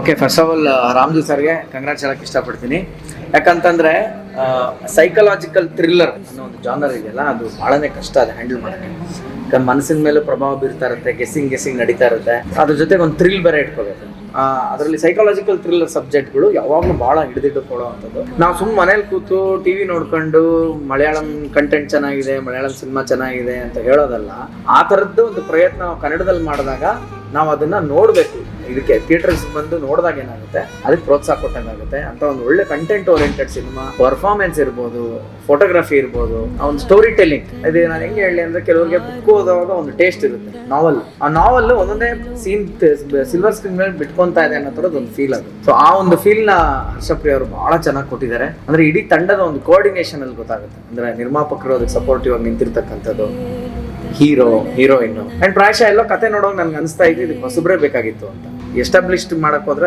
Okay, first of all ರಾಮ್ಜು ಸರ್ಗೆ congrats ಹೇಳಕ್ಕೆ ಇಷ್ಟಪಡ್ತೀನಿ. ಯಾಕಂತಂದ್ರೆ ಸೈಕಲಾಜಿಕಲ್ ಥ್ರಿಲ್ಲರ್ ಅನ್ನೋ ಒಂದು ಜಾನರ್ ಇದೆಯಲ್ಲ, ಅದು ಬಹಳನೇ ಕಷ್ಟ ಇದೆ ಹ್ಯಾಂಡಲ್ ಮಾಡೋಕ್ಕೆ. ಮನಸ್ಸಿನ ಮೇಲೂ ಪ್ರಭಾವ ಬೀರ್ತಾ ಇರುತ್ತೆ, ಗೆಸ್ಸಿಂಗ್ ನಡೀತಾ ಇರುತ್ತೆ. ಅದ್ರ ಜೊತೆಗೆ ಒಂದು ಥ್ರಿಲ್ ಬೇರೆ ಇಟ್ಕೋಬೇಕು. ಅದರಲ್ಲಿ ಸೈಕಾಲಜಿಕಲ್ ಥ್ರಿಲ್ಲರ್ ಸಬ್ಜೆಕ್ಟ್ಗಳು ಯಾವಾಗಲೂ ಭಾಳ ಹಿಡಿದಿಟ್ಟುಕೊಳ್ಳುವಂಥದ್ದು. ನಾವು ಸುಮ್ಮನೆ ಮನೇಲಿ ಕೂತು ಟಿವಿ ನೋಡ್ಕೊಂಡು ಮಲಯಾಳಂ ಕಂಟೆಂಟ್ ಚೆನ್ನಾಗಿದೆ, ಮಲಯಾಳಂ ಸಿನಿಮಾ ಚೆನ್ನಾಗಿದೆ ಅಂತ ಹೇಳೋದಲ್ಲ. ಆ ಥರದ್ದು ಒಂದು ಪ್ರಯತ್ನ ಕನ್ನಡದಲ್ಲಿ ಮಾಡಿದಾಗ ನಾವು ಅದನ್ನ ನೋಡಬೇಕು. ಇದಕ್ಕೆ ಥಿಯೇಟರ್ಸ್ ಬಂದು ನೋಡಿದಾಗ ಏನಾಗುತ್ತೆ, ಅದಕ್ಕೆ ಪ್ರೋತ್ಸಾಹ ಕೊಟ್ಟಂಗಾಗುತ್ತೆ ಅಂತ ಒಂದು ಒಳ್ಳೆ ಕಂಟೆಂಟ್ ಓರಿಯೆಂಟೆಡ್ ಸಿನಿಮಾ. ಪರ್ಫಾರ್ಮೆನ್ಸ್ ಇರ್ಬೋದು, ಫೋಟೋಗ್ರಫಿ ಇರ್ಬೋದು, ಒಂದು ಸ್ಟೋರಿ ಟೆಲ್ಲಿಂಗ್. ಇದು ನಾನು ಹೆಂಗೆ ಹೇಳಿ ಅಂದ್ರೆ, ಕೆಲವರಿಗೆ ಬುಕ್ ಓದುವಾಗ ಒಂದು ಟೇಸ್ಟ್ ಇರುತ್ತೆ. ಆ ನಾವಲ್ ಒಂದೊಂದೇ ಸೀನ್ ಸಿಲ್ವರ್ ಸ್ಕ್ರೀನ್ ಮೇಲೆ ಬಿಟ್ಕೊಂತಾ ಇದೆ ಅನ್ನೋ ಥರದ್ದು ಒಂದು ಫೀಲ್ ಅದು. ಸೊ ಆ ಒಂದು ಫೀಲ್ ನ ಹರ್ಷಪ್ರಿಯ ಅವರು ಬಹಳ ಚೆನ್ನಾಗಿ ಕೊಟ್ಟಿದ್ದಾರೆ. ಅಂದ್ರೆ ಇಡೀ ತಂಡದ ಒಂದು ಕೋಆರ್ಡಿನೇಷನ್ ಅಲ್ಲಿ ಗೊತ್ತಾಗುತ್ತೆ. ಅಂದ್ರೆ ನಿರ್ಮಾಪಕರು ಅದಕ್ಕೆ ಸಪೋರ್ಟಿವ್ ಆಗಿ ನಿಂತಿರ್ತಕ್ಕಂಥದ್ದು, ಹೀರೋಯಿನ್ ಅಂಡ್ ಪ್ರಾಯಶಃ ಎಲ್ಲೋ ಕತೆ ನೋಡೋಕೆ ನನ್ಗೆ ಅನಿಸ್ತಾ ಇತ್ತು ಇದಕ್ಕೆ ಹೊಸಬ್ರೇ ಬೇಕಾಗಿತ್ತು ಅಂತ. ಎಸ್ಟಾಬ್ಲಿಷ್ಡ್ ಮಾಡಕ್ ಹೋದ್ರೆ